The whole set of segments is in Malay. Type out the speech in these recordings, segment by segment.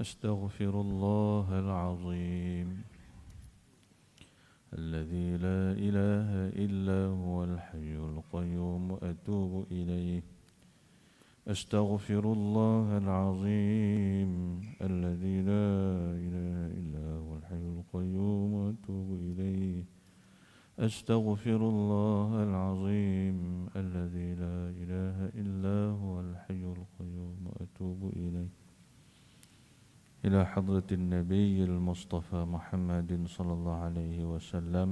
أستغفر الله العظيم الذي لا إله إلا هو الحي القيوم أتوب إليه. أستغفر الله العظيم الذي لا إله إلا هو الحي القيوم أتوب إليه. أستغفر الله العظيم الذي لا إله إلا هو الحي القيوم أتوب إليه. إلى حضرة النبي المصطفى محمد صلى الله عليه وسلم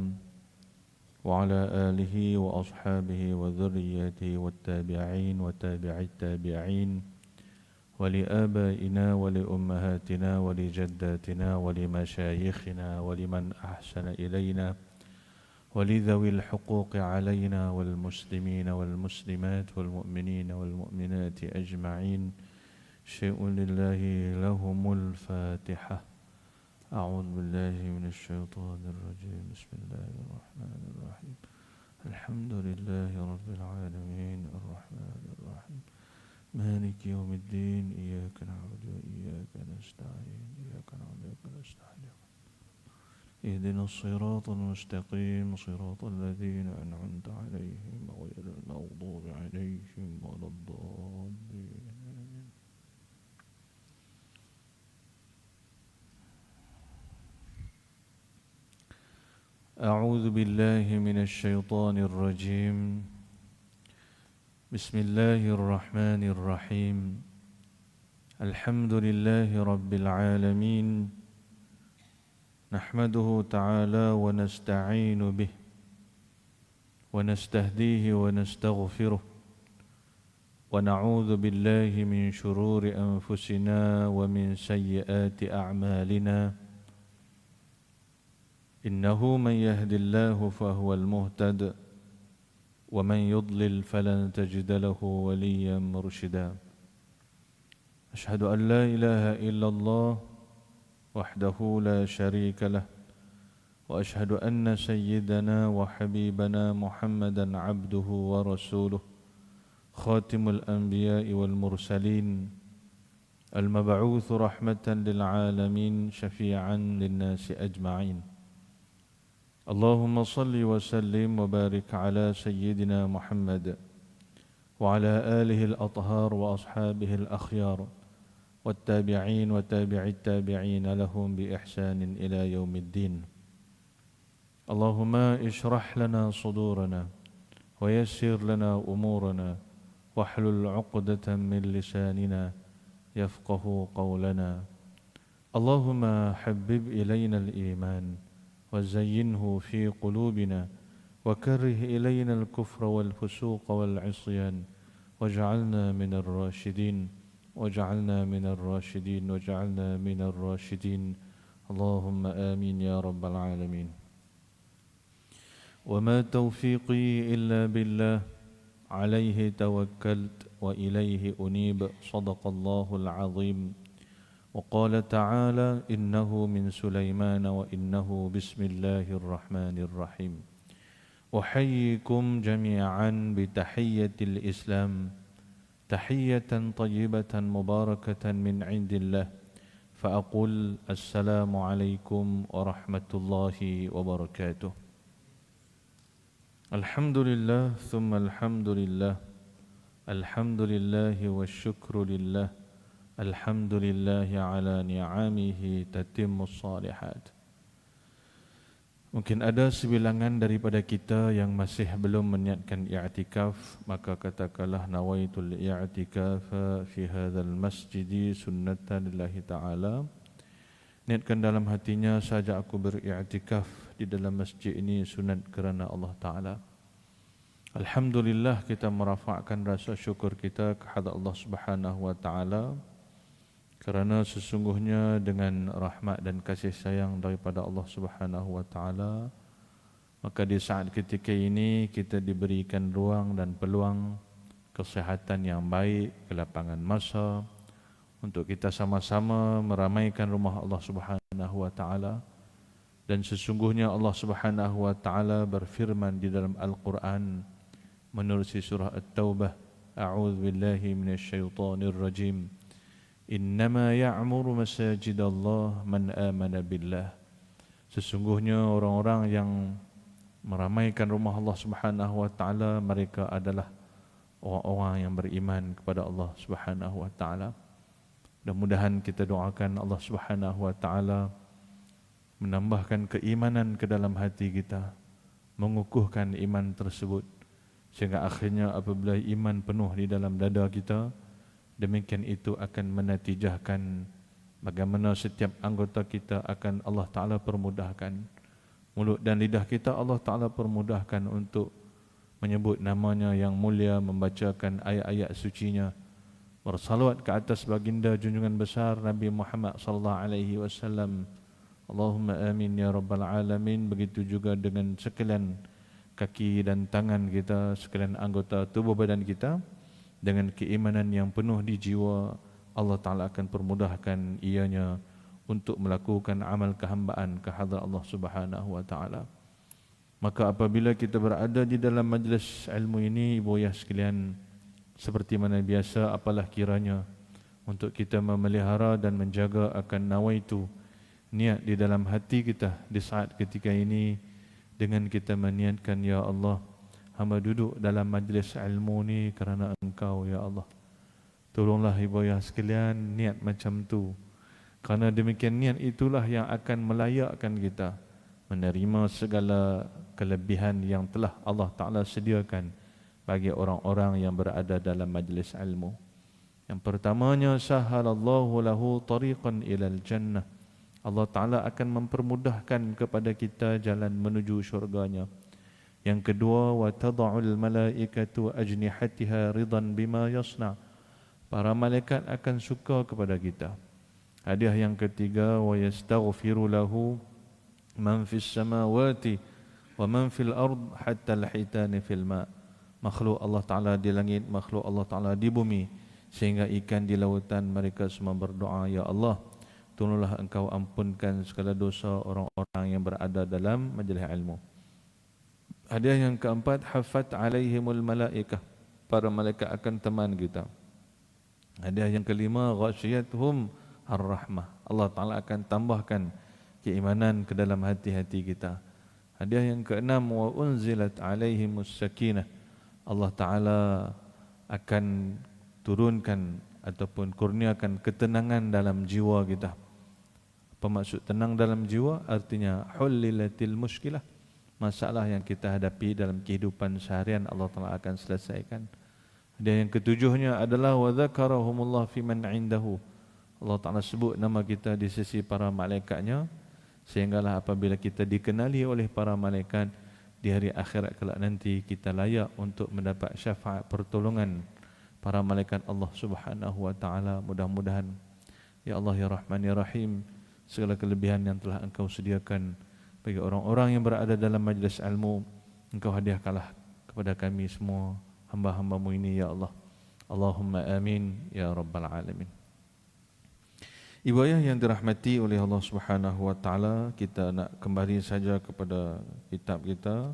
وعلى آله وأصحابه وذريته والتابعين وتابع التابعين ولآبائنا ولأمهاتنا ولجداتنا ولمشايخنا ولمن أحسن إلينا ولذوي الحقوق علينا والمسلمين والمسلمات والمؤمنين والمؤمنات أجمعين. شيء لله لهم الفاتحة. أعوذ بالله من الشيطان الرجيم. بسم الله الرحمن الرحيم. الحمد لله رب العالمين الرحمن الرحيم مالك يوم الدين. إياك نعبد وإياك نستعين. إياك نعبد وإياك نستعين. اهدنا الصراط المستقيم صراط الذين أنعمت عليهم غير المغضوب عليهم ولا الضالين. أعوذ بالله من الشيطان الرجيم. بسم الله الرحمن الرحيم. الحمد لله رب العالمين. نحمده تعالى ونستعين به ونستهديه ونستغفره ونعوذ بالله من شرور أنفسنا ومن سيئات أعمالنا. إنه من يهد الله فهو المهتد ومن يضلل فلن تجد له وليا مرشدا. أشهد أن لا إله إلا الله وحده لا شريك له وأشهد أن سيدنا وحبيبنا محمدا عبده ورسوله خاتم الأنبياء والمرسلين المبعوث رحمة للعالمين شفيعا للناس أجمعين. اللهم صل وسلم وبارك على سيدنا محمد وعلى آله الأطهار وأصحابه الأخيار والتابعين وتابع التابعين لهم بإحسان إلى يوم الدين. اللهم اشرح لنا صدورنا ويسر لنا أمورنا واحلل عقدة من لساننا يفقه قولنا. اللهم حبب إلينا الإيمان وزينه في قلوبنا وكره إلينا الكفر والفسوق والعصيان واجعلنا من الراشدين واجعلنا من الراشدين واجعلنا من الراشدين. اللهم آمين يا رب العالمين. وما توفيقي إلا بالله عليه توكلت وإليه أنيب. صدق الله العظيم. وقال تعالى إنه من سليمان وإنه بسم الله الرحمن الرحيم. أحييكم جميعا بتحية الإسلام تحية طيبة مباركة من عند الله فأقول السلام عليكم ورحمة الله وبركاته. الحمد لله ثم الحمد لله. الحمد لله والشكر لله. الحمد لله على نعمه تتم الصالحات. Mungkin ada sebilangan daripada kita yang masih belum meniatkan i'tikaf, maka katakanlah nawaitul i'tikaf fi hadzal masjid sunnatan lillahi ta'ala. Niatkan dalam hatinya, saja aku beriktikaf di dalam masjid ini sunat kerana Allah Ta'ala. Alhamdulillah, kita merafakkan rasa syukur kita kepada Allah Subhanahu wa Ta'ala kerana sesungguhnya dengan rahmat dan kasih sayang daripada Allah Subhanahu wa Ta'ala, maka di saat ketika ini kita diberikan ruang dan peluang kesihatan yang baik, kelapangan masa untuk kita sama-sama meramaikan rumah Allah Subhanahu wa Ta'ala. Dan sesungguhnya Allah Subhanahu wa Ta'ala berfirman di dalam Al-Quran menerusi surah At-Taubah, A'udzu billahi minasyaitonir rajim. Innama ya'muru masajidallah man amana billah. Sesungguhnya orang-orang yang meramaikan rumah Allah Subhanahu wa taala, mereka adalah orang-orang yang beriman kepada Allah Subhanahu wa taala. Mudah-mudahan kita doakan Allah Subhanahu wa taala menambahkan keimanan ke dalam hati kita, mengukuhkan iman tersebut, sehingga akhirnya apabila iman penuh di dalam dada kita, demikian itu akan menatijahkan bagaimana setiap anggota kita akan Allah Ta'ala permudahkan. Mulut dan lidah kita Allah Ta'ala permudahkan untuk menyebut namanya yang mulia, membacakan ayat-ayat sucinya, bersalawat ke atas baginda junjungan besar Nabi Muhammad sallallahu alaihi wasallam. Allahumma amin ya rabbal alamin. Begitu juga dengan sekalian kaki dan tangan kita, sekalian anggota tubuh badan kita, dengan keimanan yang penuh di jiwa, Allah Ta'ala akan permudahkan ianya untuk melakukan amal kehambaan ke hadrat Allah Subhanahu wa Ta'ala. Maka apabila kita berada di dalam majlis ilmu ini, ibu ayah sekalian, seperti mana biasa, apalah kiranya untuk kita memelihara dan menjaga akan nawaitu, niat di dalam hati kita di saat ketika ini, dengan kita meniatkan, ya Allah, hamba duduk dalam majlis ilmu ni kerana Engkau, ya Allah. Tolonglah ibu ayah sekalian niat macam tu. Kerana demikian niat itulah yang akan melayakkan kita menerima segala kelebihan yang telah Allah Ta'ala sediakan bagi orang-orang yang berada dalam majlis ilmu. Yang pertamanya, sahalallahu lahu tariqan ilal jannah. Allah Ta'ala akan mempermudahkan kepada kita jalan menuju syurganya. Yang kedua, wa tada'ul malaikatu ajnihatiha ridan bima yasna'. Para malaikat akan suka kepada kita. Hadiah yang ketiga, wa yastaghfiru lahu man fis samawati wa man fil ard hatta al-hitani fil ma'. Makhluk Allah Ta'ala di langit, makhluk Allah Ta'ala di bumi, sehingga ikan di lautan, mereka semua berdoa, ya Allah, tolonglah Engkau ampunkan segala dosa orang-orang yang berada dalam majlis ilmu. Hadiah yang keempat, hafat alaihimul malaikah. Para malaikat akan teman kita. Hadiah yang kelima, ghasyiyatuhum ar-rahmah. Allah Ta'ala akan tambahkan keimanan ke dalam hati-hati kita. Hadiah yang keenam, wa unzilat alaihimus sakinah. Allah Ta'ala akan turunkan ataupun kurniakan ketenangan dalam jiwa kita. Apa maksud tenang dalam jiwa? Artinya hullilatil muskilah. Masalah yang kita hadapi dalam kehidupan seharian Allah Ta'ala akan selesaikan. Dan yang ketujuhnya adalah wa dzakarahumullah fi man indahu. Allah Ta'ala sebut nama kita di sisi para malaikatnya, sehinggalah apabila kita dikenali oleh para malaikat di hari akhirat kelak nanti, kita layak untuk mendapat syafaat pertolongan para malaikat Allah Subhanahu wa Ta'ala. Mudah-mudahan, ya Allah ya Rahman ya Rahim, segala kelebihan yang telah Engkau sediakan bagi orang-orang yang berada dalam majlis ilmu, Engkau hadiahkanlah kepada kami semua hamba-hamba-Mu ini, ya Allah. Allahumma amin ya rabbal alamin. Ibu ayah yang dirahmati oleh Allah Subhanahu wa Ta'ala, kita nak kembali saja kepada kitab kita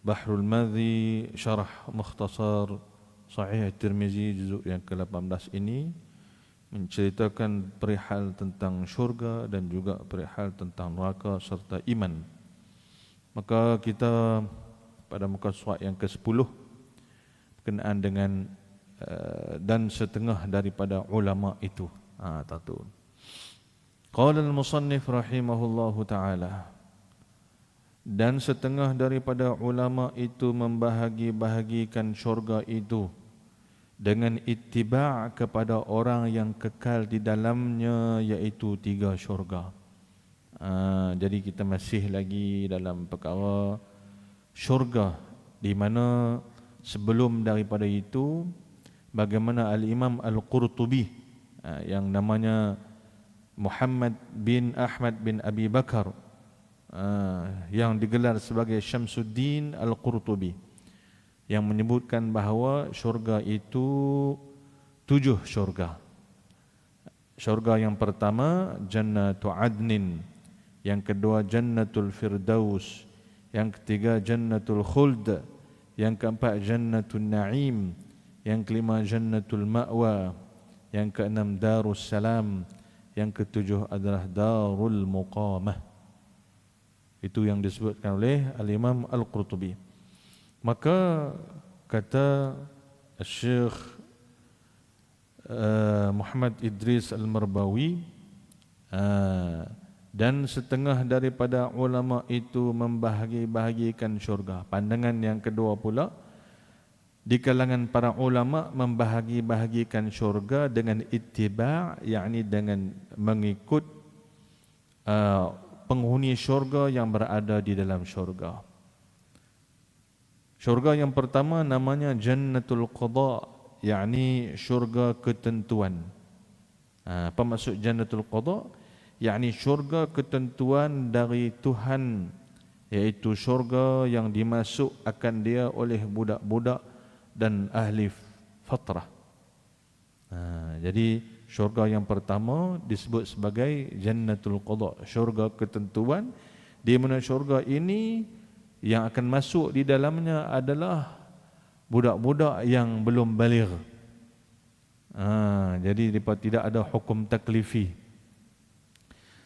Bahrul Madhi Syarah Mukhtasar Sahih Tirmizi juzuk yang ke-18 ini menceritakan perihal tentang syurga dan juga perihal tentang neraka serta iman. Maka kita pada muka surat yang ke-10 berkenaan dengan dan setengah daripada ulama itu. Tahu. Qala al-musannif rahimahullahu ta'ala, dan setengah daripada ulama itu membahagi-bahagikan syurga itu dengan ittiba' kepada orang yang kekal di dalamnya, iaitu 3 syurga. Jadi kita masih lagi dalam perkara syurga, di mana sebelum daripada itu bagaimana Al-Imam Al-Qurtubi yang namanya Muhammad bin Ahmad bin Abi Bakar, yang digelar sebagai Syamsuddin Al-Qurtubi, yang menyebutkan bahawa syurga itu 7 syurga. Syurga yang pertama Jannatu Adnin, yang kedua Jannatul Firdaus, yang ketiga Jannatul Khuld, yang keempat Jannatul Na'im, yang kelima Jannatul Ma'wa, yang keenam Darussalam, yang ketujuh adalah Darul Muqamah. Itu yang disebutkan oleh Al-Imam Al-Qurtubi. Maka kata Syekh Muhammad Idris Al-Marbawi, dan setengah daripada ulama itu membahagi-bahagikan syurga. Pandangan yang kedua pula, di kalangan para ulama membahagi-bahagikan syurga dengan ittiba', yakni dengan mengikut penghuni syurga yang berada di dalam syurga. Syurga yang pertama namanya Jannatul Qadha, yakni syurga ketentuan. Apa maksud Jannatul Qadha? Yakni syurga ketentuan dari Tuhan, iaitu syurga yang dimasuk akan dia oleh budak-budak dan ahli fatrah. Jadi syurga yang pertama disebut sebagai Jannatul Qadha, syurga ketentuan, di mana syurga ini yang akan masuk di dalamnya adalah budak-budak yang belum baligh. Jadi mereka tidak ada hukum taklifi.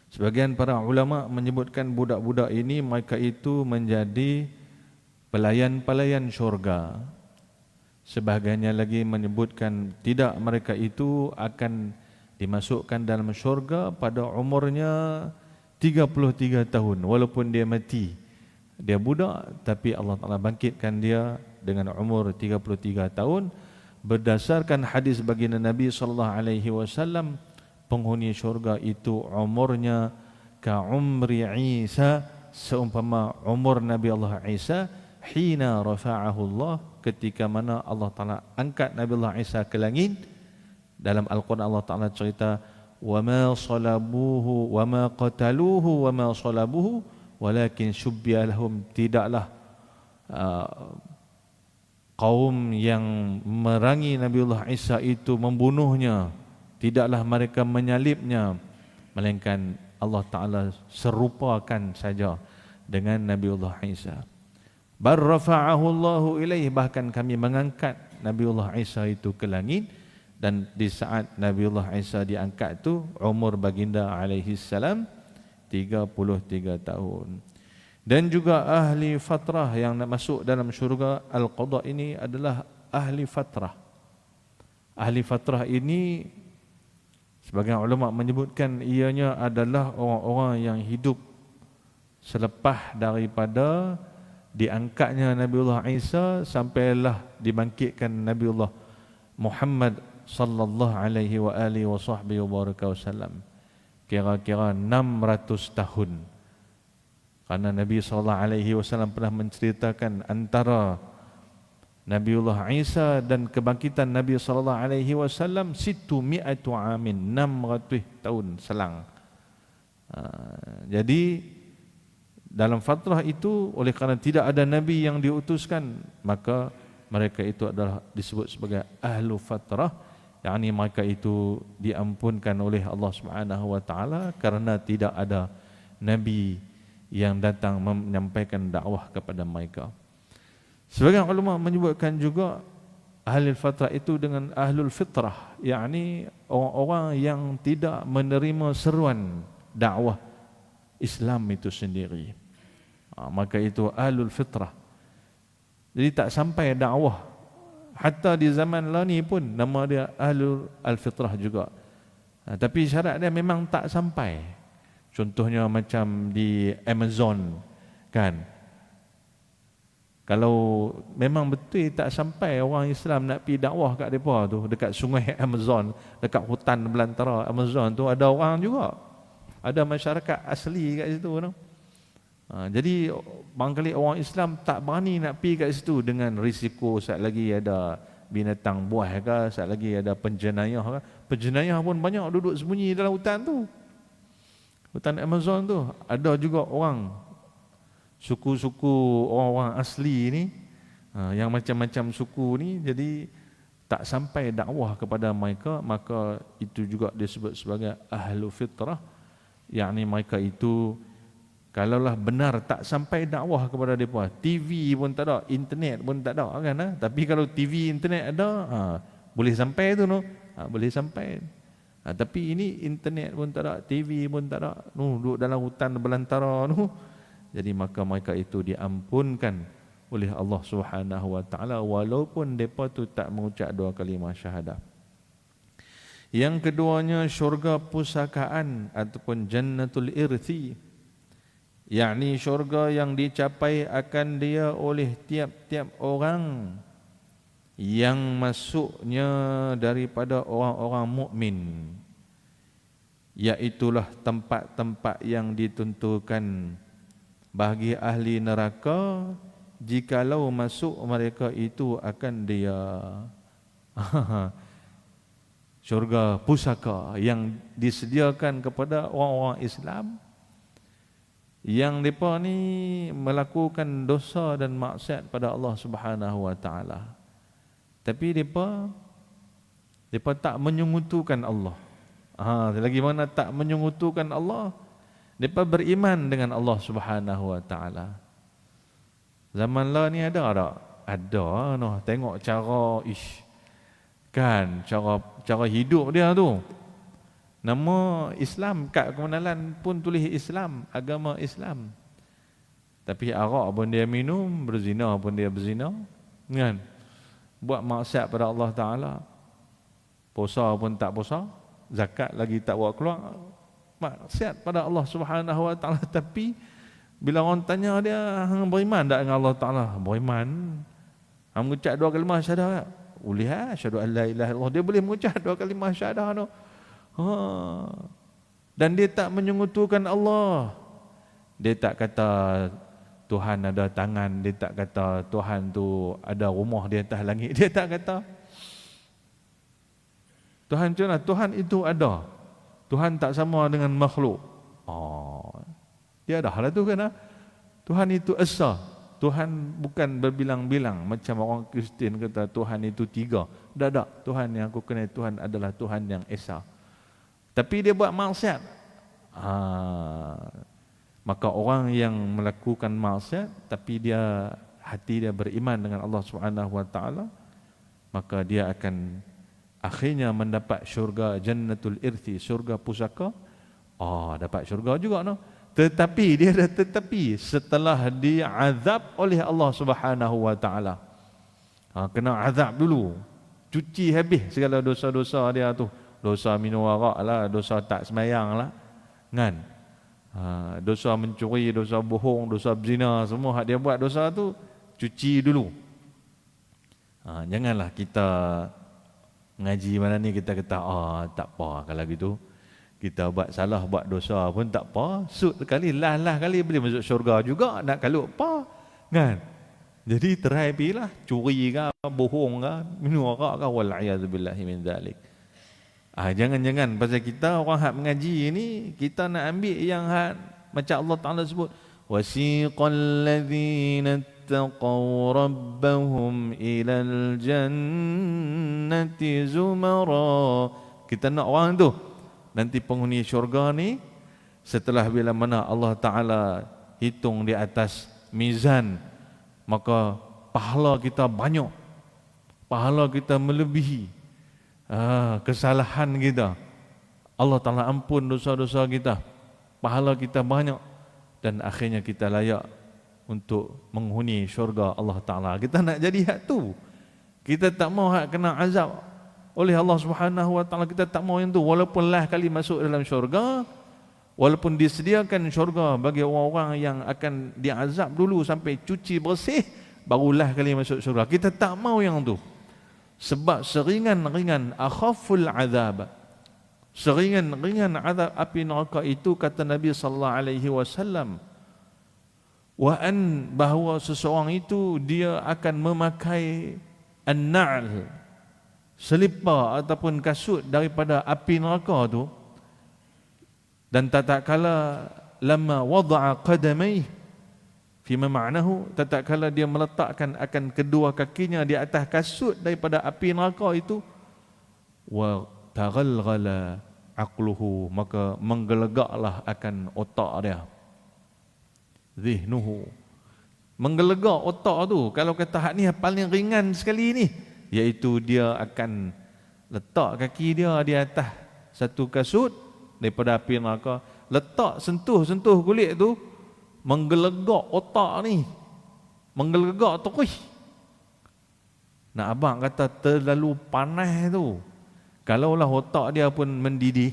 Sebagian para ulama menyebutkan budak-budak ini mereka itu menjadi pelayan-pelayan syurga. Sebahagiannya lagi menyebutkan tidak, mereka itu akan dimasukkan dalam syurga pada umurnya 33 tahun. Walaupun dia mati, dia budak, tapi Allah Ta'ala bangkitkan dia dengan umur 33 tahun. Berdasarkan hadis baginda Nabi SAW, penghuni syurga itu umurnya ka umri Isa, seumpama umur Nabi Allah Isa, hina rafa'ahu Allah, ketika mana Allah Ta'ala angkat Nabi Allah Isa ke langit. Dalam Al-Quran Allah Ta'ala cerita, وَمَا صَلَبُوهُ وَمَا قَتَلُوهُ وَمَا صَلَبُوهُ walakin syubbiya lahum, tidaklah kaum yang merangi Nabiullah Isa itu membunuhnya, tidaklah mereka menyalibnya, melainkan Allah Ta'ala serupakan saja dengan Nabiullah Isa. Bar rafa'ahu Allahu ilaih, bahkan kami mengangkat Nabiullah Isa itu ke langit. Dan di saat Nabiullah Isa diangkat itu, umur baginda alaihi salam 33 tahun. Dan juga ahli fatrah yang nak masuk dalam syurga Al-Qadha ini adalah ahli fatrah. Ahli fatrah ini sebagian ulama menyebutkan ianya adalah orang-orang yang hidup selepas daripada diangkatnya Nabiullah Isa sampailah dibangkitkan Nabiullah Muhammad sallallahu alaihi wa alihi wa sahbihi wa baraka wasallam. Kira-kira 600 tahun. Karena Nabi SAW pernah menceritakan antara Nabiullah Isa dan kebangkitan Nabi SAW 600 amin, 600 tahun selang. Jadi dalam fatrah itu, oleh kerana tidak ada Nabi yang diutuskan, maka mereka itu adalah disebut sebagai ahlu fatrah, yakni mereka itu diampunkan oleh Allah Subhanahu wa taala kerana tidak ada nabi yang datang menyampaikan dakwah kepada mereka. Sebagian ulama menyebutkan juga ahli fatrah itu dengan ahlul fitrah, yakni orang-orang yang tidak menerima seruan dakwah Islam itu sendiri. Maka itu ahlul fitrah. Jadi tak sampai dakwah. Hatta di zaman lah ni pun nama dia ahlul al-fitrah juga. Tapi syarat dia memang tak sampai. Contohnya macam di Amazon kan. Kalau memang betul tak sampai orang Islam nak pergi dakwah kat mereka tu, dekat sungai Amazon, dekat hutan belantara Amazon tu, ada orang juga. Ada masyarakat asli kat situ tu. Jadi barangkali orang Islam tak berani nak pergi kat situ dengan risiko sekali lagi ada binatang buah ke, sekali lagi ada penjenayah ke. Penjenayah pun banyak duduk sembunyi dalam hutan tu. Hutan Amazon tu. Ada juga orang suku-suku orang-orang asli ni, yang macam-macam suku ni, jadi tak sampai dakwah kepada mereka, maka itu juga disebut sebagai ahlu fitrah, yakni mereka itu kalaulah benar tak sampai dakwah kepada mereka, TV pun tak ada, internet pun tak ada kan, tapi kalau TV internet ada, boleh sampai tu no. boleh sampai. Tapi ini internet pun tak ada, TV pun tak ada, duduk dalam hutan belantara tu. Jadi maka mereka itu diampunkan oleh Allah Subhanahu wa taala walaupun depa tu tak mengucap 2 kalimah syahadah. Yang keduanya syurga pusakaan ataupun jannatul irthi, yakni syurga yang dicapai akan dia oleh tiap-tiap orang yang masuknya daripada orang-orang mukmin, iaitulah tempat-tempat yang ditentukan bagi ahli neraka jikalau masuk mereka itu akan dia syurga pusaka yang disediakan kepada orang-orang Islam yang mereka ni melakukan dosa dan maksiat pada Allah Subhanahu wa taala. Tapi mereka tak menyungutukan Allah. Lagi mana tak menyungutukan Allah? Mereka beriman dengan Allah Subhanahu wa taala. Zaman lah ni ada tak? Ada noh. Tengok cara kan cara hidup dia tu. Nama Islam kat kemenalan pun tulis Islam, agama Islam. Tapi arak pun dia minum, berzina pun dia berzina, kan? Buat maksiat pada Allah Taala. Puasa pun tak puasa, zakat lagi tak buat keluar. Maksiat pada Allah Subhanahu wa taala. Tapi bila orang tanya dia, hang beriman tak dengan Allah Taala? Beriman. Hang mengucap 2 kalimah syahadah. Boleh asyhadu an la ilaha illallah. Dia boleh mengucap 2 kalimah syahadah tu. Dan dia tak menyekutukan Allah. Dia tak kata Tuhan ada tangan, dia tak kata Tuhan tu ada rumah di atas langit. Dia tak kata. Tuhan macam mana? Tuhan itu ada. Tuhan tak sama dengan makhluk. Dia dah lah tu kan. Tuhan itu esa. Tuhan bukan berbilang-bilang macam orang Kristian kata Tuhan itu 3. Tak. Tuhan yang aku kenal Tuhan adalah Tuhan yang esa. Tapi dia buat maksiat. Maka orang yang melakukan maksiat tapi dia hati dia beriman dengan Allah Subhanahu wa taala, maka dia akan akhirnya mendapat syurga jannatul irthi, syurga pusaka. Dapat syurga juga no. Tetapi setelah diazab oleh Allah Subhanahu wa taala. Kena azab dulu. Cuci habis segala dosa-dosa dia tu. Dosa minum arak lah, dosa tak sembahyang lah, kan? Dosa mencuri, dosa bohong, dosa berzina, semua hak dia buat dosa tu cuci dulu. Janganlah kita ngaji mana ni kita kata tak apa kalau gitu. Kita buat salah, buat dosa pun tak apa. Sud kali, lah kali boleh masuk syurga juga, nak kalut apa, kan? Jadi try pilah, curi ke, bohong ke, minum arak ke, wal'iyadzubillahi min dzalik. Jangan-jangan pasal kita orang hak mengaji ni, kita nak ambil yang hak macam Allah Ta'ala sebut, wasiqal ladzina taqaw rabbahum ilal jannati zumara. Kita nak orang tu nanti penghuni syurga ni, setelah bila mana Allah Ta'ala hitung di atas mizan, maka pahala kita banyak, pahala kita melebihi kesalahan kita. Allah Ta'ala ampun dosa-dosa kita, pahala kita banyak, dan akhirnya kita layak untuk menghuni syurga Allah Ta'ala. Kita nak jadi hak tu. Kita tak mau hak kena azab oleh Allah Subhanahu wa taala. Kita tak mau yang tu. Walaupun lah kali masuk dalam syurga, walaupun disediakan syurga bagi orang-orang yang akan diazab dulu sampai cuci bersih, barulah kali masuk syurga. Kita tak mau yang tu. Sebab seringan-ringan akhaful azab, seringan-ringan azab api neraka itu, kata Nabi sallallahu alaihi wasallam, bahawa seseorang itu dia akan memakai an-na'l, selipar ataupun kasut daripada api neraka tu, dan tatkala lama wada'a qadamaihi fima ma'nahu, tatkala dia meletakkan akan kedua kakinya di atas kasut daripada api neraka itu, wa taghalghala aqluhu, maka menggelegaklah akan otak dia, zihnuhu, menggelegak otak tu. Kalau kata hak ni paling ringan sekali ni, iaitu dia akan Letak kaki dia di atas satu kasut daripada api neraka. Letak sentuh kulit tu, menggelegak otak ni. Menggelegak terus. Nak abang kata terlalu panas tu. Kalaulah otak dia pun mendidih,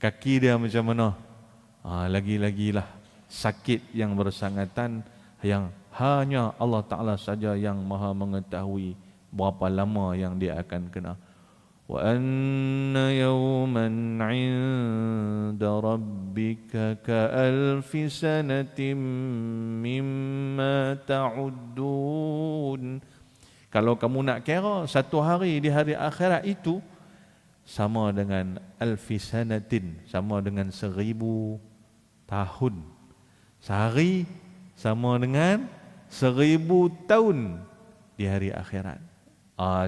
kaki dia macam mana? Lagi-lagilah sakit yang bersangatan yang hanya Allah Ta'ala saja yang maha mengetahui berapa lama yang dia akan kena. Wa anna yawman 'inda rabbika ka'alfi sanatin mimma ta'uddun. Kalau kamu nak kira, satu hari di hari akhirat itu sama dengan alfi sanatin, sama dengan 1000 tahun. Sehari sama dengan 1000 tahun di hari akhirat.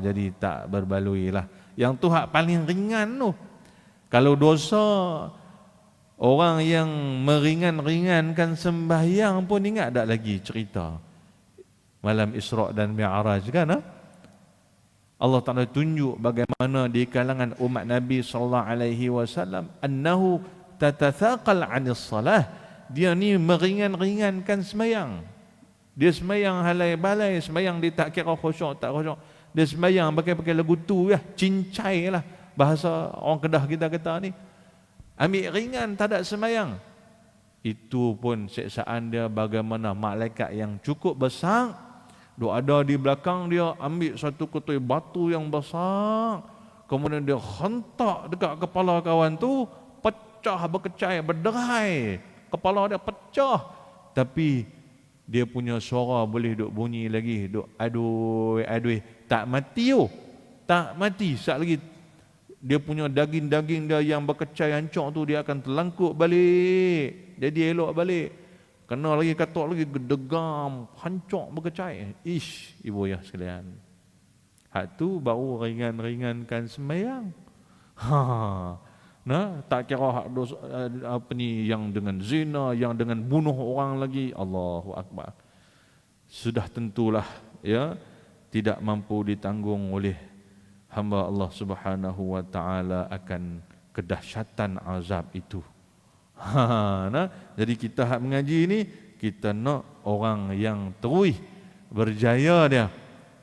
Jadi tak berbaloi lah. Yang tu hak paling ringan tu. Kalau dosa, orang yang meringan-ringankan sembahyang pun ingat tak lagi cerita malam Isra' dan Mi'raj kan? Allah Ta'ala tunjuk bagaimana di kalangan umat Nabi SAW annahu tatathaqal 'anis salah. Dia ni meringan-ringankan semayang. Dia semayang halai balai, semayang dia tak kira khusyuk tak khusyuk. Dia semayang pakai lagu tu ya, cincai lah bahasa orang Kedah kita kata ni. Ambil ringan tak ada semayang. Itu pun siksaan dia bagaimana malaikat yang cukup besar dia ada di belakang dia, ambil satu kutui batu yang besar, kemudian dia hentak dekat kepala kawan tu, pecah berkecai, berderai, kepala dia pecah. Tapi dia punya suara boleh duk bunyi lagi, duk aduh, tak mati tak mati. Sat lagi dia punya daging-daging dia yang berkecai hancur tu dia akan terlangkup balik, jadi elok balik. Kena lagi katuk lagi gedegam, hancur berkecai. Ibu ya sekalian. Hak tu baru ringan-ringankan sembahyang. Tak kira hak dosa apa ni yang dengan zina, yang dengan bunuh orang lagi. Allahu akbar. Sudah tentulah ya tidak mampu ditanggung oleh hamba Allah Subhanahu wa taala akan kedahsyatan azab itu. Jadi kita hak mengaji ni, kita nak orang yang terus berjaya dia.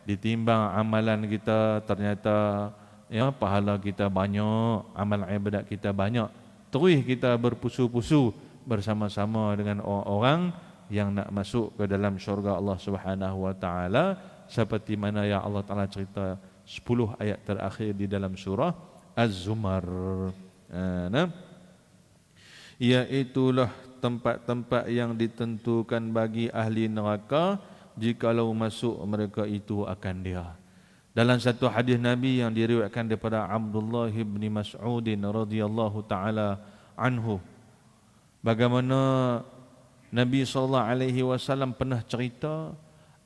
Ditimbang amalan kita ternyata ya pahala kita banyak, amal ibadat kita banyak. Terus kita berpusu-pusu bersama-sama dengan orang-orang yang nak masuk ke dalam syurga Allah Subhanahu wa taala, seperti mana yang Allah Taala cerita 10 ayat terakhir di dalam surah Az-Zumar. Iaitulah tempat-tempat yang ditentukan bagi ahli neraka jikalau masuk mereka itu akan dia. Dalam satu hadis Nabi yang diriwayatkan daripada Abdullah bin Mas'ud radhiyallahu taala anhu, bagaimana Nabi SAW pernah cerita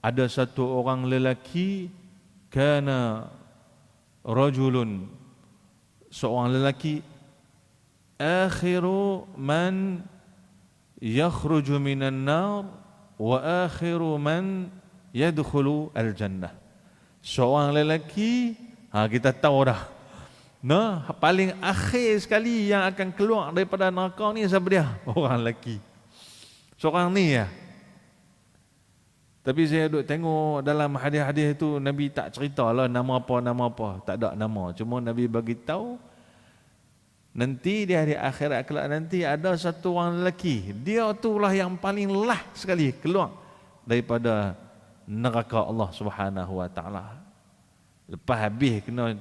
ada satu orang lelaki, kana rajulun, seorang lelaki, akhiru man yakhruju minan nar wa akhiru man yadkhulu al-jannah. Seorang lelaki, kita tahu dah, paling akhir sekali yang akan keluar daripada neraka ni siapa dia? Orang lelaki. Seorang ni ya. Tapi saya duk tengok dalam hadis-hadis itu Nabi tak ceritalah nama apa, tak ada nama. Cuma Nabi bagi tahu nanti di hari akhirat kelak nanti ada satu orang lelaki, dia itulah yang paling last sekali keluar daripada neraka Allah Subhanahu wa taala. Lepas habis kena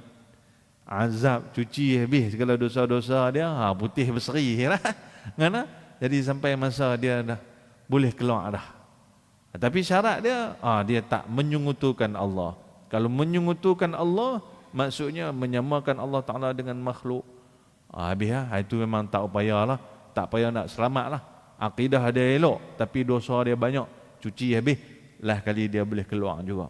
azab, cuci habis segala dosa-dosa dia, putih berseri lah. Ngana? Jadi sampai masa dia dah boleh keluar dah. Tapi syarat dia, dia tak menyungutukan Allah. Kalau menyungutukan Allah, maksudnya menyamakan Allah Ta'ala dengan makhluk. Habis lah, itu memang tak payahlah, tak payah nak selamat lah. Akidah dia elok, tapi dosa dia banyak. Cuci habis, lah kali dia boleh keluar juga.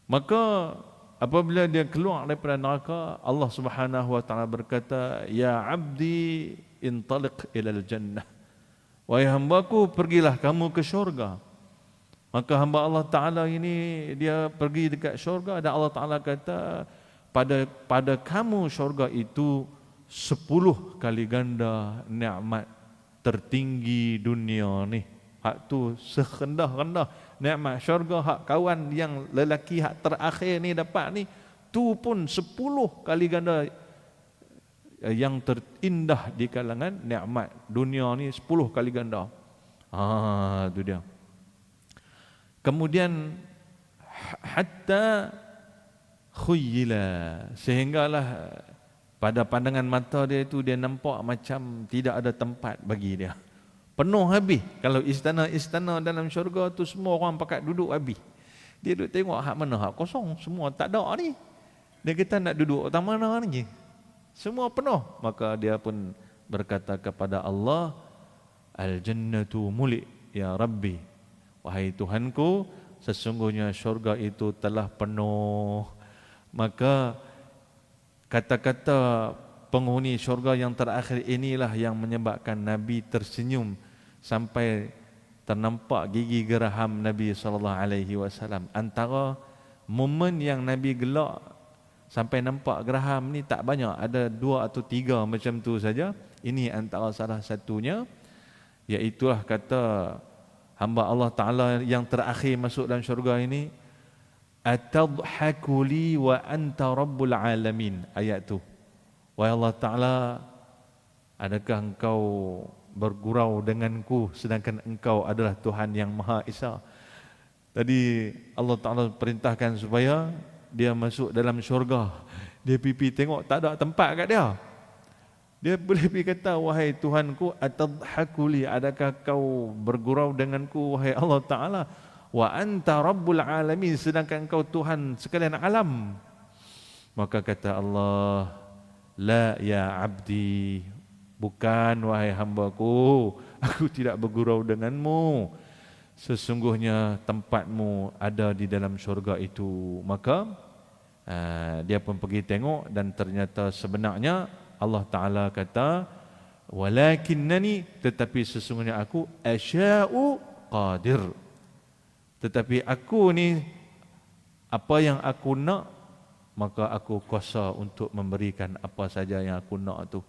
Maka apabila dia keluar daripada neraka, Allah Subhanahu wa taala berkata, "Ya 'abdi intaliq ilal jannah." Wahai hambaku, pergilah kamu ke syurga. Maka hamba Allah Ta'ala ini dia pergi dekat syurga dan Allah Ta'ala kata, pada kamu syurga itu 10 kali ganda nikmat tertinggi dunia ni. Hak tu serendah-rendah nikmat syurga hak kawan yang lelaki hak terakhir ni dapat ni, tu pun 10 kali ganda yang terindah di kalangan nikmat dunia ni, 10 kali ganda. Tu dia. Kemudian hatta khuyila, sehinggalah pada pandangan mata dia itu dia nampak macam tidak ada tempat bagi dia. Penuh habis. Kalau istana-istana dalam syurga tu semua orang pakat duduk habis. Dia duduk tengok hak mana hak kosong, semua tak ada ni. Dia kata nak duduk tak mana ni? Semua penuh. Maka dia pun berkata kepada Allah, Al-jannatu muli' ya Rabbi. Wahai Tuhanku, sesungguhnya syurga itu telah penuh. Maka kata-kata penghuni syurga yang terakhir inilah yang menyebabkan Nabi tersenyum sampai ternampak gigi geraham Nabi SAW. Antara momen yang Nabi gelak sampai nampak geraham ni tak banyak, ada 2 atau 3 macam tu saja. Ini antara salah satunya, iaitulah kata hamba Allah Ta'ala yang terakhir masuk dalam syurga ini, atadhaku li wa anta rabbul alamin. Ayat tu, wahai Allah Ta'ala, adakah engkau bergurau denganku sedangkan engkau adalah Tuhan yang Maha Esa? Tadi Allah Ta'ala perintahkan supaya dia masuk dalam syurga. Dia pipi tengok tak ada tempat kat dia. Dia boleh pergi kata, wahai Tuhanku, atadhaku li, adakah kau bergurau denganku wahai Allah Ta'ala, wa anta rabbul alamin, sedangkan engkau Tuhan sekalian alam. Maka kata Allah, la ya abdi, bukan wahai hambaku, aku tidak bergurau denganmu. Sesungguhnya tempatmu ada di dalam syurga itu. Maka dia pun pergi tengok, dan ternyata sebenarnya Allah Ta'ala kata, walakinnani, tetapi sesungguhnya aku asya'u qadir, tetapi aku ni apa yang aku nak, maka aku kuasa untuk memberikan apa saja yang aku nak tu.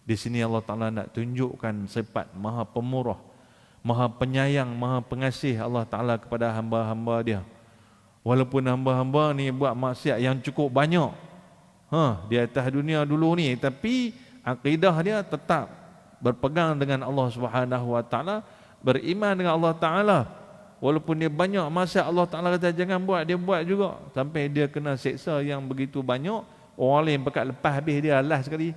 Di sini Allah Ta'ala nak tunjukkan sifat Maha Pemurah, Maha Penyayang, Maha Pengasih Allah Ta'ala kepada hamba-hamba dia. Walaupun hamba-hamba ni buat maksiat yang cukup banyak di atas dunia dulu ni, tapi akidah dia tetap berpegang dengan Allah Subhanahu Wa Ta'ala, beriman dengan Allah Ta'ala. Walaupun dia banyak maksiat, Allah Ta'ala kata jangan buat, dia buat juga, sampai dia kena seksa yang begitu banyak. Orang lain pekat lepas habis dia last sekali.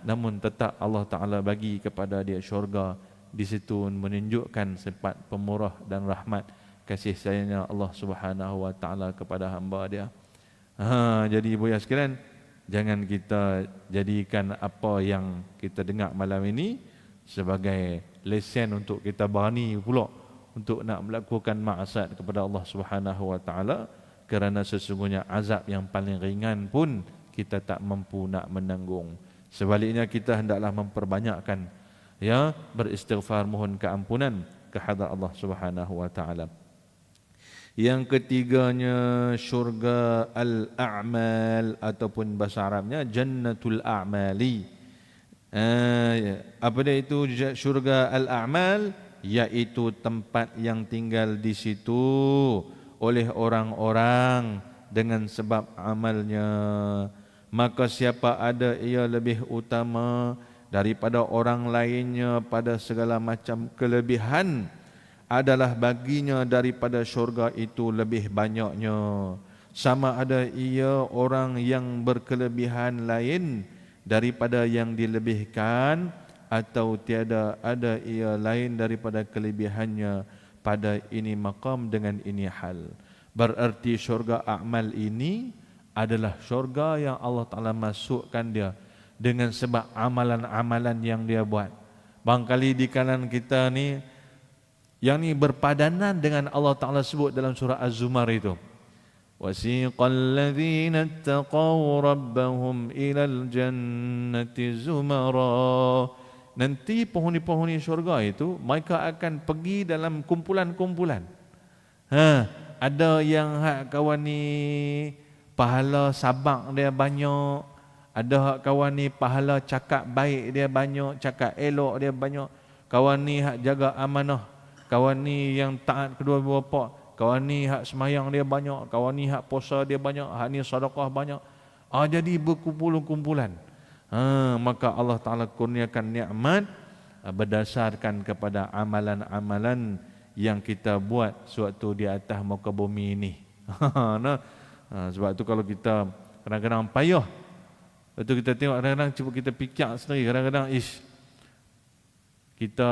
Namun tetap Allah Ta'ala bagi kepada dia syurga. Di situ menunjukkan sifat pemurah dan rahmat kasih sayangnya Allah Subhanahu Wa Ta'ala kepada hamba dia. Jadi ibu ya sekalian, jangan kita jadikan apa yang kita dengar malam ini sebagai lesen untuk kita berani pula untuk nak melakukan maksiat kepada Allah Subhanahu Wa Ta'ala, kerana sesungguhnya azab yang paling ringan pun kita tak mampu nak menanggung. Sebaliknya kita hendaklah memperbanyakkan beristighfar, mohon keampunan kehadrat Allah Subhanahu Wa Ta'ala. Yang ketiganya syurga al-a'mal, ataupun bahasa Arabnya jannatul a'mali. Apa dia itu syurga al-a'mal? Iaitu tempat yang tinggal di situ oleh orang-orang dengan sebab amalnya. Maka siapa ada ia lebih utama daripada orang lainnya pada segala macam kelebihan, adalah baginya daripada syurga itu lebih banyaknya. Sama ada ia orang yang berkelebihan lain daripada yang dilebihkan, atau tiada ada ia lain daripada kelebihannya pada ini maqam dengan ini hal. Berarti syurga amal ini adalah syurga yang Allah Ta'ala masukkan dia dengan sebab amalan-amalan yang dia buat. Barangkali di kalangan kita ni, yang ni berpadanan dengan Allah Ta'ala sebut dalam surah Az-Zumar itu, wasiqal ladzina taqaw rabbahum ilal jannati zumara. Nanti penghuni-penghuni syurga itu mereka akan pergi dalam kumpulan-kumpulan. Ada yang hak kawan ni pahala sabak dia banyak. Ada hak kawan ni pahala cakap baik dia banyak, cakap elok dia banyak. Kawan ni hak jaga amanah. Kawan ni yang taat kedua bapa. Kawan ni hak semayang dia banyak. Kawan ni hak puasa dia banyak. Hak ni sedekah banyak. Jadi berkumpulan-kumpulan. Maka Allah Ta'ala kurniakan nikmat berdasarkan kepada amalan-amalan yang kita buat sewaktu di atas muka bumi ini. Sebab tu kalau kita kadang-kadang payah, lepas kita tengok kadang-kadang cuba kita fikir sendiri, kadang-kadang kita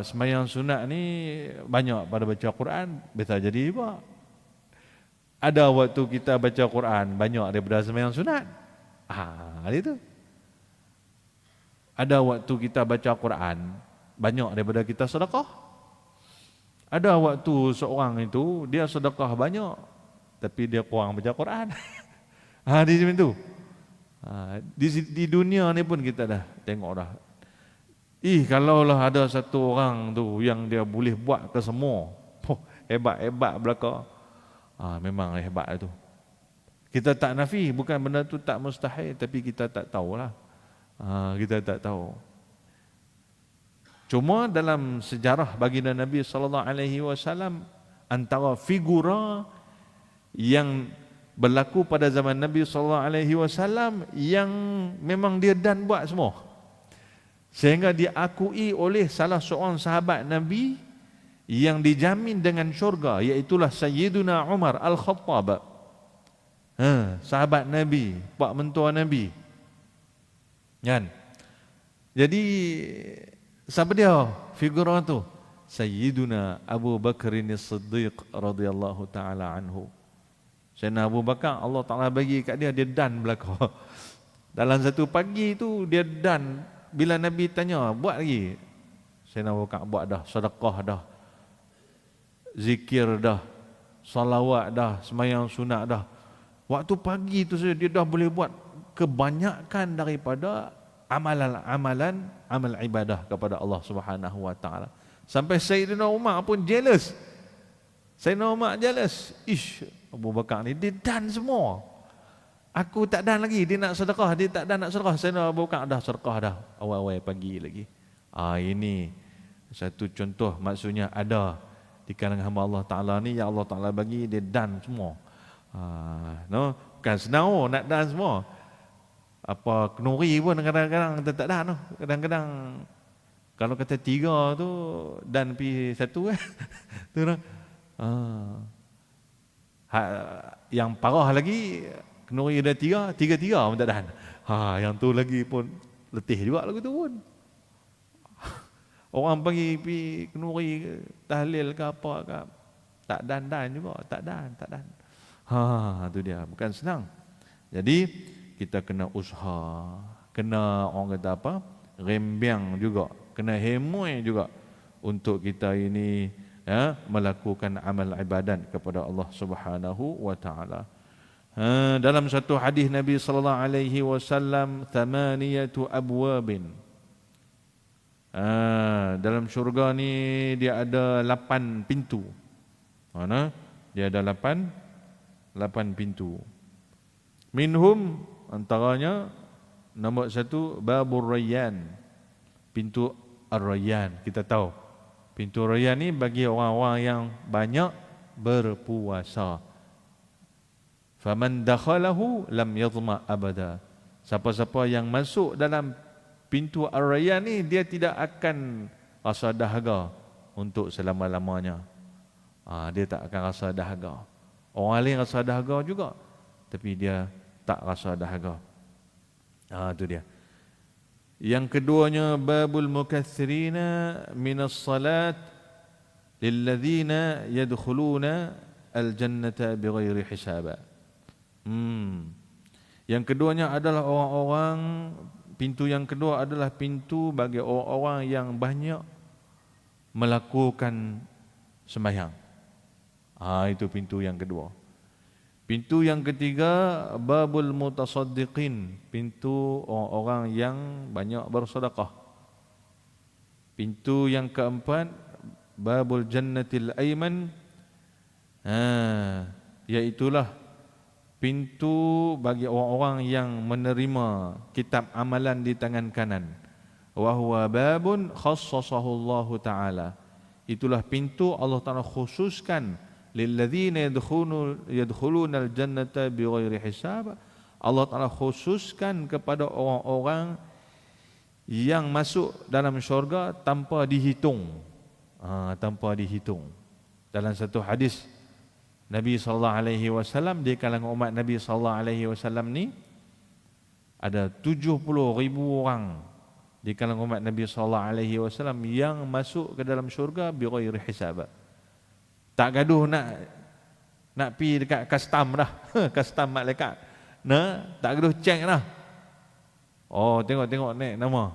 semayang sunat ni banyak pada baca Quran, biasa jadi apa? Ada waktu kita baca Quran banyak daripada semayang sunat. Itu. Ada waktu kita baca Quran banyak daripada kita sedekah. Ada waktu seorang itu dia sedekah banyak tapi dia kurang baca Quran. Di sini tu. Di dunia ni pun kita dah tengok dah. Kalaulah ada satu orang tu yang dia boleh buat ke semua. Hebat-hebat belaka. Memang hebat itu. Kita tak nafi, bukan benda tu tak mustahil, tapi kita tak tahulah. Kita tak tahu. Cuma dalam sejarah baginda Nabi sallallahu alaihi wasallam, antara figura yang berlaku pada zaman Nabi sallallahu alaihi wasallam yang memang dia dan buat semua, sehingga diakui oleh salah seorang sahabat Nabi yang dijamin dengan syurga, iaitulah Sayyiduna Umar Al-Khattab. Sahabat Nabi, pak mentua Nabi. Kan? Jadi siapa dia figura tu? Sayyiduna Abu Bakar As-Siddiq radhiyallahu taala anhu. Sayyidina Abu Bakar, Allah Taala bagi kat dia dan belaka. Dalam satu pagi tu dia dan, bila Nabi tanya, buat lagi? Sayyidina Abu Bakar buat dah, sedekah dah, zikir dah, salawat dah, semayang sunat dah. Waktu pagi tu saja dia dah boleh buat kebanyakan daripada amalan-amalan, amal ibadah kepada Allah Subhanahu wa taala. Sampai Sayyidina Umar pun jealous. Sayyidina Umar jealous. Abu Bakar ni dia dan semua. Aku tak dan lagi, dia nak sedekah, dia tak dan nak sedekah. Sayyidina Abu Bakar dah sedekah dah awal-awal pagi lagi. Ini satu contoh, maksudnya ada di kalangan hamba Allah Taala ni yang Allah Taala bagi dia dan semua. Bukan senang nak dan semua. Apa kenuri pun kadang-kadang kita tak dan. Kadang-kadang kalau kata 3 tu dan pi 1 tu lah. Yang parah lagi kenuri ada 3 pun tak dan. Yang tu lagi pun letih juga lagu tu pun. Orang pergi pi kenuri tahlil ke apa ke, tak dan juga, tak dan. Tu dia, bukan senang. Jadi kita kena usaha, kena orang kata apa? Rembiang juga, kena hemoi juga untuk kita ini melakukan amal ibadat kepada Allah Subhanahu wa taala. Dalam satu hadis Nabi sallallahu alaihi wasallam, 8 abwabin. Dalam syurga ni dia ada 8 pintu. Dia ada 8 pintu. Minhum, antaranya nombor 1 Babur Rayyan, pintu Ar-Rayyan. Kita tahu pintu Rayyan ni bagi orang-orang yang banyak berpuasa. Faman dakhalahu lam yadhma abada. Siapa-siapa yang masuk dalam pintu Ar-Rayyan ni, dia tidak akan rasa dahaga untuk selama-lamanya. Dia tak akan rasa dahaga. Orang lain rasa dahaga juga, tapi dia tak rasa dahaga. Itu dia. Yang keduanya, babul mukaththirina minas salat lilladzina yadkhuluna al-jannata bighairi hisab. Yang keduanya adalah orang-orang, pintu yang kedua adalah pintu bagi orang-orang yang banyak melakukan sembahyang. Itu pintu yang kedua. Pintu yang ketiga, babul mutasaddiqin, pintu orang-orang yang banyak bersedekah. Pintu yang keempat, babul jannatil aiman, iaitulah pintu bagi orang-orang yang menerima kitab amalan di tangan kanan. Wa huwa babun khassasahu Allah Ta'ala. Itulah pintu Allah Ta'ala khususkan lilladzina yadkhuluna al-jannata bighairi hisab. Allah Ta'ala khususkan kepada orang-orang yang masuk dalam syurga tanpa dihitung. Tanpa dihitung. Dalam satu hadis Nabi SAW di kalangan umat Nabi SAW ni ada 70,000 orang di kalangan umat Nabi SAW yang masuk ke dalam syurga bighairi hisab. Tak gaduh nak pi dekat custom dah. Custom malaikat. Tak gaduh check dah. Tengok naik nama.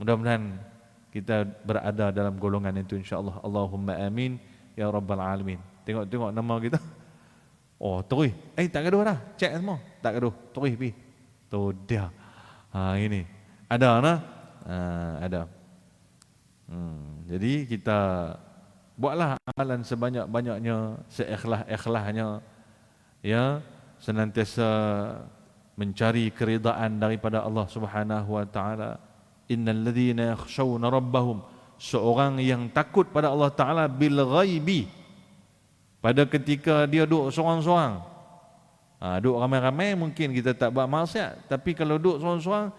Mudah-mudahan kita berada dalam golongan itu insya-Allah. Allahumma amin ya rabbal alamin. Tengok nama kita. Terus. Tak gaduh dah. Check semua. Tak gaduh. Terus pi. Tu dia. Ini. Ada nah? Ada. Jadi kita buatlah amalan sebanyak-banyaknya, seikhlas-ikhlasnya, ya, senantiasa mencari keridaan daripada Allah Subhanahu wa taala. Innal ladzina yakhshawna rabbahum, seorang yang takut pada Allah Taala bil ghaibi, pada ketika dia duduk seorang-seorang. Duduk ramai-ramai mungkin kita tak buat maksiat, tapi kalau duduk seorang-seorang,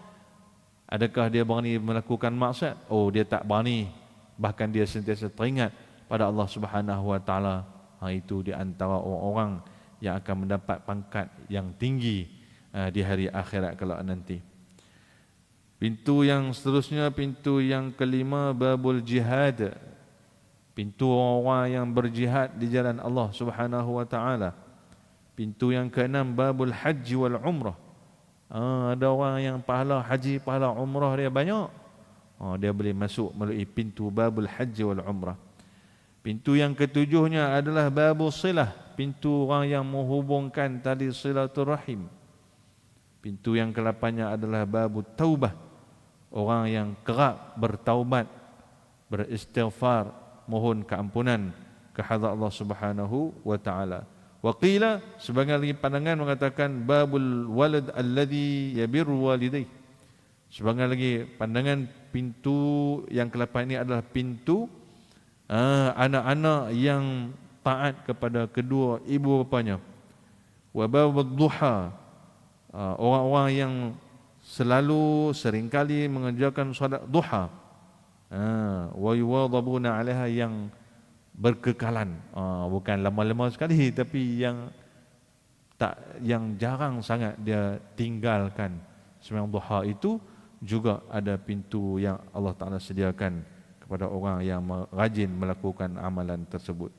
adakah dia berani melakukan maksiat? Dia tak berani. Bahkan dia sentiasa teringat pada Allah Subhanahu wa taala. Itu di antara orang-orang yang akan mendapat pangkat yang tinggi di hari akhirat kelak nanti. Pintu yang seterusnya, pintu yang kelima, babul jihad. Pintu orang yang berjihad di jalan Allah Subhanahu wa taala. Pintu yang keenam, babul haji wal umrah. Ada orang yang pahala haji, pahala umrah dia banyak. Dia boleh masuk melalui pintu babul haji wal umrah. Pintu yang ketujuhnya adalah babul silah. Pintu orang yang menghubungkan tali silaturahim. Pintu yang ke-8-nya adalah babul taubah. Orang yang kerap bertaubat, beristighfar, mohon keampunan kehadrat Allah Subhanahu wa taala. Wa qila, sebagian lagi pandangan mengatakan babul walad alladhi yabirru walidayh. Sebagian lagi pandangan pintu yang ke-8 ini adalah pintu anak-anak yang taat kepada kedua ibu bapanya. Wa babul duha, orang-orang yang selalu seringkali mengerjakan solat duha. Wa yuwadhabuna 'alaiha, yang berkekalan, bukan lama-lama sekali, tapi yang jarang sangat dia tinggalkan sembahyang duha. Itu juga ada pintu yang Allah Ta'ala sediakan kepada orang yang rajin melakukan amalan tersebut.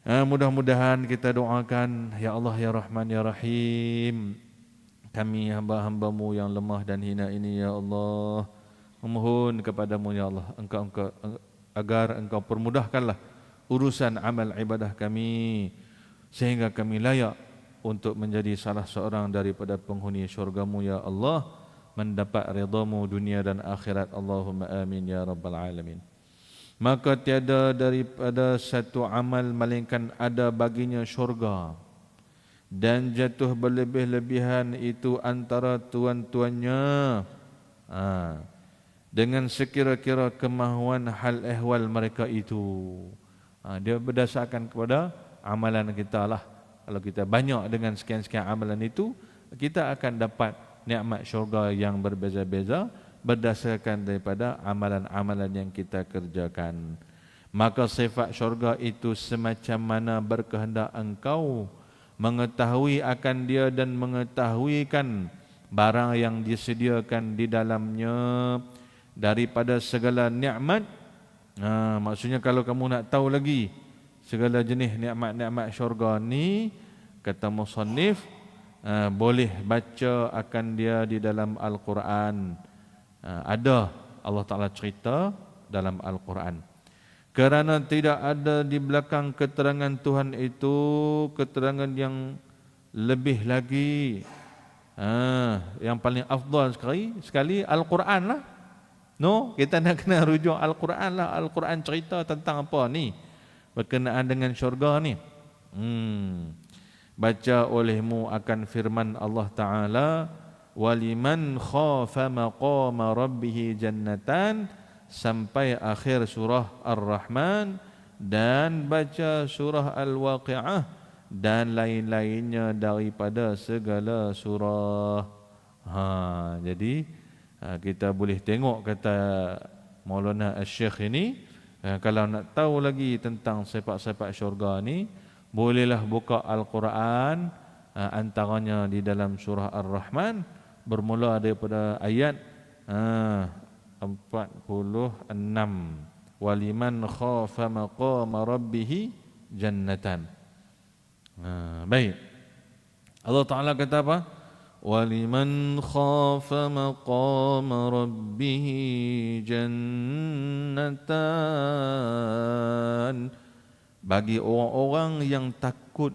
Mudah-mudahan kita doakan, Ya Allah, Ya Rahman, Ya Rahim, kami hamba-hamba-Mu yang lemah dan hina ini, Ya Allah, memohon kepada-Mu, Ya Allah, agar Engkau permudahkanlah urusan amal ibadah kami, sehingga kami layak untuk menjadi salah seorang daripada penghuni syurga-Mu, Ya Allah, mendapat ridha-Mu dunia dan akhirat. Allahumma amin ya rabbal alamin. Maka tiada daripada satu amal melainkan ada baginya syurga, dan jatuh berlebih-lebihan itu antara tuan-tuannya dengan sekira-kira kemahuan hal ehwal mereka itu. Dia berdasarkan kepada amalan kita lah. Kalau kita banyak dengan sekian-sekian amalan itu, kita akan dapat nikmat syurga yang berbeza-beza berdasarkan daripada amalan-amalan yang kita kerjakan. Maka sifat syurga itu semacam mana berkehendak engkau mengetahui akan dia dan mengetahuikan barang yang disediakan di dalamnya daripada segala nikmat. Maksudnya kalau kamu nak tahu lagi segala jenis nikmat-nikmat syurga ni, kata musannif, boleh baca akan dia di dalam Al-Quran. Ada Allah Ta'ala cerita dalam Al-Quran. Kerana tidak ada di belakang keterangan Tuhan itu keterangan yang lebih lagi. Yang paling afdal sekali Al-Quran lah. Kita nak kena rujuk Al-Quran lah. Al-Quran cerita tentang apa ni, berkenaan dengan syurga ni. baca olehmu akan firman Allah Ta'ala, waliman khafa maqama rabbih jannatan, sampai akhir surah Ar-Rahman, dan baca surah Al-Waqi'ah dan lain-lainnya daripada segala surah. Jadi kita boleh tengok, kata Maulana Al-Syekh ini, kalau nak tahu lagi tentang sifat-sifat syurga ni, bolehlah buka Al-Quran, antaranya di dalam surah Ar-Rahman, bermula daripada ayat 46, waliman khafa maqama rabbih jannatan. Baik, Allah Ta'ala kata apa? Waliman khafa maqama rabbih jannatan, bagi orang-orang yang takut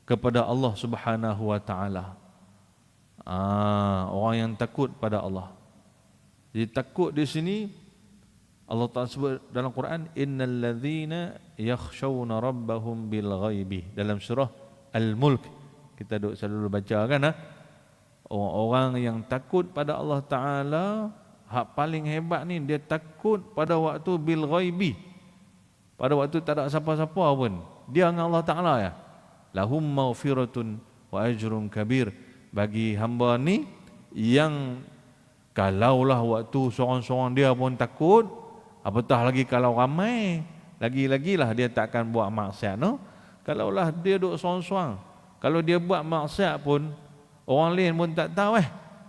kepada Allah Subhanahu wa Ta'ala. Orang yang takut pada Allah. Jadi takut di sini Allah Ta'ala sebut dalam Quran, innal ladzina yakhshawna rabbahum bil ghaibi, dalam surah Al-Mulk. Kita selalu baca kan, orang-orang yang takut pada Allah Ta'ala, hak paling hebat ni dia takut pada waktu bil ghaibi, pada waktu tak ada siapa-siapa pun, dia dengan Allah Ta'ala ya. Lahum maghfiratun wa ajrun kabir, bagi hamba ni yang kalaulah waktu seorang-seorang dia pun takut, apatah lagi kalau ramai, lagi-lagilah dia takkan buat maksiat, no? Kalaulah dia duduk seorang-seorang, kalau dia buat maksiat pun orang lain pun tak tahu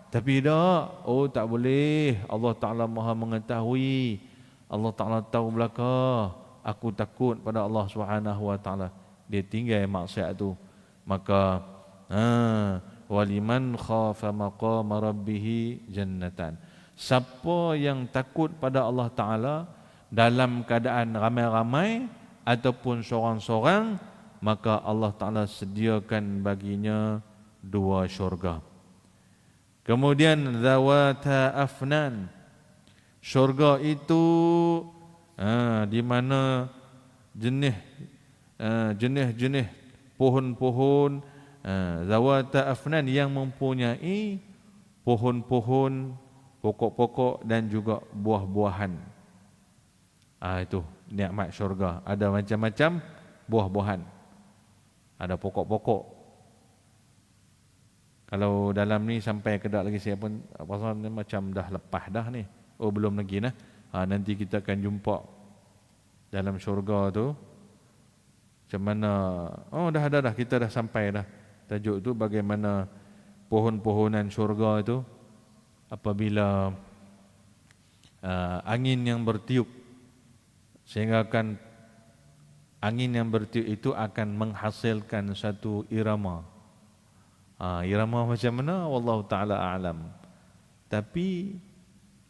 tapi dah, tak boleh, Allah Ta'ala Maha mengetahui, Allah Ta'ala tahu belaka, aku takut pada Allah Subhanahu wa Ta'ala, dia tinggal maksiat tu. Maka waliman khafa maqama rabbih jannatan, siapa yang takut pada Allah Ta'ala dalam keadaan ramai-ramai ataupun seorang-seorang, maka Allah Ta'ala sediakan baginya 2 syurga. Kemudian zawata afnan, syurga itu di mana jenis-jenis pohon-pohon, zawata afnan, yang mempunyai pohon-pohon, pokok-pokok dan juga buah-buahan. Itu nikmat syurga, ada macam-macam buah-buahan, ada pokok-pokok. Kalau dalam ni sampai ke dak lagi, saya pun pasal ni macam dah lepas dah ni. Belum lagi nah. Nanti kita akan jumpa dalam syurga tu macam mana. Dah kita dah sampai dah. Tajuk tu bagaimana pohon-pohonan syurga itu apabila angin yang bertiup, sehingga akan angin yang bertiup itu akan menghasilkan satu irama. Irama macam mana? Wallahu ta'ala a'lam. Tapi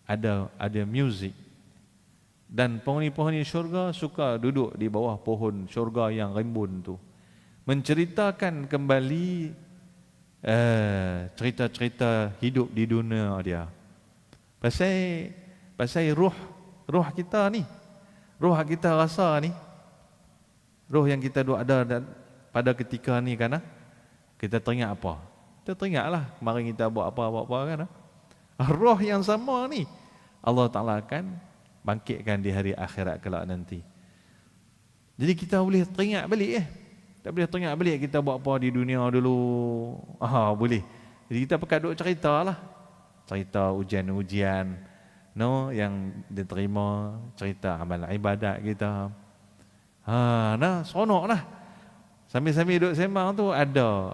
ada muzik. Dan penghuni-penghuni syurga suka duduk di bawah pohon syurga yang rimbun tu, menceritakan kembali cerita-cerita hidup di dunia dia. Pasal ruh kita ni, ruh kita rasa ni, ruh yang kita ada pada ketika ni kan, kita teringat apa? Kita teringatlah kemarin kita buat apa kan. Roh yang sama ni Allah Ta'ala akan bangkitkan di hari akhirat kelak nanti. Jadi kita boleh teringat balik tak boleh teringat balik kita buat apa di dunia dulu. Boleh. Jadi kita pakai duk ceritalah. Cerita ujian-ujian yang diterima, cerita amal ibadat kita. Seronok lah. Sambil-sambil duduk sembang tu ada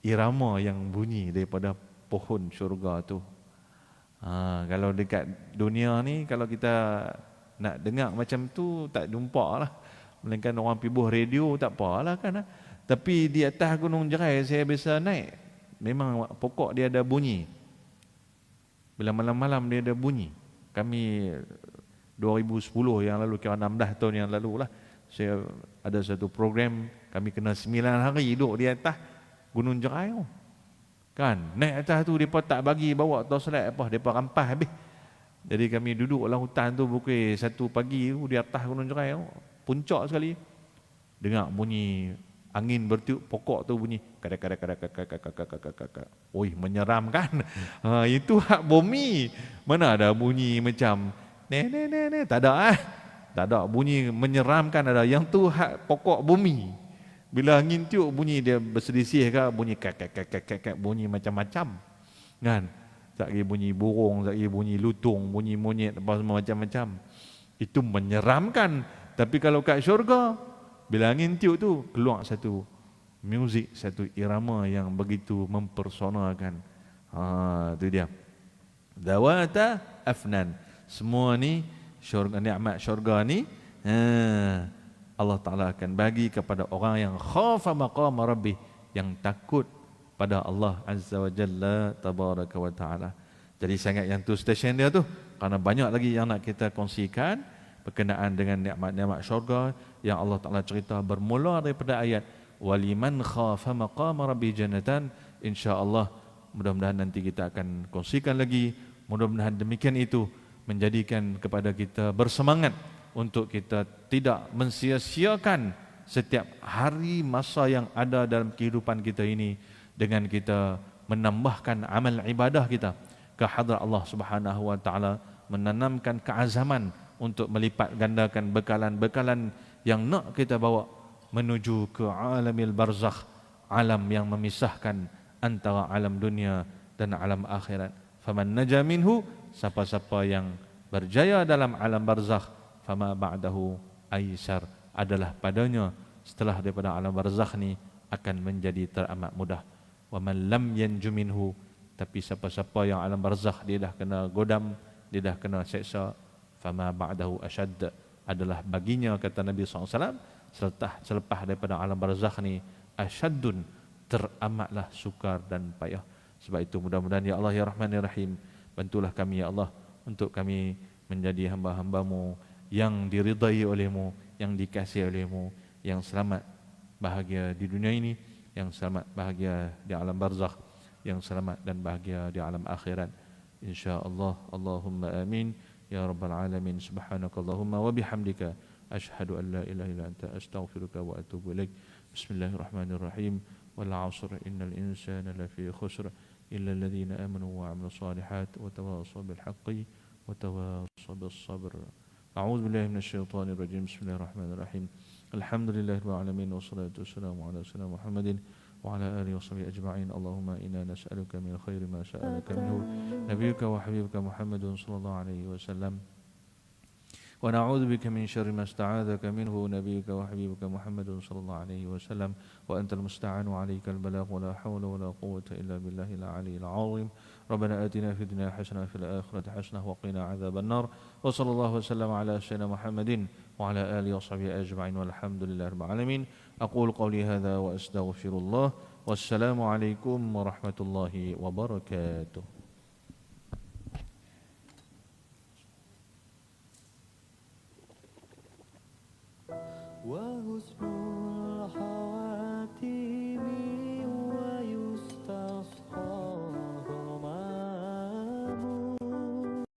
irama yang bunyi daripada pohon syurga tu. Kalau dekat dunia ni, kalau kita nak dengar macam tu tak jumpa lah. Melainkan orang pibuh radio tak apalah kan. Tapi di atas Gunung Jerai saya biasa naik, memang pokok dia ada bunyi. Bila malam-malam dia ada bunyi. Kami 2010 yang lalu, kira 16 tahun yang lalu lah, saya ada satu program, kami kena 9 hari duduk di atas Gunung Jerai tu. Kan, naik atas tu mereka tak bagi bawa torchlight apa, mereka rampas habis. Jadi kami duduk dalam hutan tu pukul 1 pagi tu di atas Gunung Jerai tu, puncak sekali. Dengar bunyi angin bertiup pokok tu bunyi oi menyeramkan. Itu hak bumi. Mana ada bunyi macam tak ada tak ada bunyi menyeramkan ada. Yang tu hak pokok bumi. Bila angin tiup bunyi dia berselisih ke bunyi bunyi macam-macam. Kan? Sekali bunyi burung, sekali bunyi lutung, bunyi monyet apa semua macam-macam. Itu menyeramkan. Tapi kalau kat syurga, bila angin tiup tu keluar satu muzik, satu irama yang begitu mempersonakan. Itu dia. Dawata afnan. Semua ni syurga, nikmat syurga ni Allah Ta'ala akan bagi kepada orang yang khafa maqama rabbih, yang takut pada Allah Azza wa Jalla Tabaraka wa Ta'ala. Jadi sangat yang tu stesen dia tu, kerana banyak lagi yang nak kita kongsikan berkenaan dengan nikmat-nikmat syurga yang Allah Ta'ala cerita bermula daripada ayat waliman khafa maqama rabbih jannatan. InsyaAllah mudah-mudahan nanti kita akan kongsikan lagi. Mudah-mudahan demikian itu menjadikan kepada kita bersemangat untuk kita tidak mensia-siakan setiap hari masa yang ada dalam kehidupan kita ini dengan kita menambahkan amal ibadah kita ke hadrat Allah Subhanahu wa taala, menanamkan keazaman untuk melipat gandakan bekalan-bekalan yang nak kita bawa menuju ke alamil barzakh, alam yang memisahkan antara alam dunia dan alam akhirat. Faman naja minhu, siapa-siapa yang berjaya dalam alam barzakh, fama ba'dahu aisar, adalah padanya setelah daripada alam barzakh ni akan menjadi teramat mudah. Wa man lam yanju minhu, tapi siapa-siapa yang alam barzakh dia dah kena godam, dia dah kena seksa, fama ba'dahu ashad, adalah baginya, kata Nabi SAW, selepas daripada alam barzakh ni asyaddun, teramatlah sukar dan payah. Sebab itu mudah-mudahan ya Allah ya Rahman ya Rahim, bantulah kami ya Allah untuk kami menjadi hamba-hambamu yang diridai olehmu, yang dikasihi olehmu, yang selamat bahagia di dunia ini, yang selamat bahagia di alam barzakh, yang selamat dan bahagia di alam akhirat. InsyaAllah. Allahumma amin ya rabbal alamin. Subhanakallahumma wa bihamdika asyhadu an la ilaha illa anta astaghfiruka wa atubu ilaik. Bismillahirrahmanirrahim. Wal 'asr innal insana lafi khusr illa alladhina amanu wa 'amilus solihat wa tawassaw bil haqqi wa tawassaw bis sabr. A'udzu billahi minasyaitonir rajim. Bismillahirrahmanirrahim. Alhamdulillahirabbil alamin wassalatu wassalamu ala sayyidina Muhammadin wa ala alihi washabihi ajma'in. Allahumma inna nas'aluka min khairi ma sa'alaka minhu nabiyyuka wa habibuka Muhammadun sallallahu alaihi wasallam, wa na'udzu bika min syarri ma ista'adzaka minhu nabiyyuka wa habibuka Muhammadun sallallahu alaihi wasallam, wa antal musta'an wa 'alaikal balagh wa la hawla wa la quwwata illa billahil 'aliyyil 'azim. Rabbana atina fid dunya hasanah wa fil akhirati hasanah wa qina 'adzaban nar. Wa sallallahu wasallam ala sayyidina Muhammadin wa ala alihi washabihi ajma'in walhamdulillahirabbil alamin. Aqulu qawli hadza wa astaghfirullah. Wassalamu alaikum warahmatullahi wabarakatuh. وحسن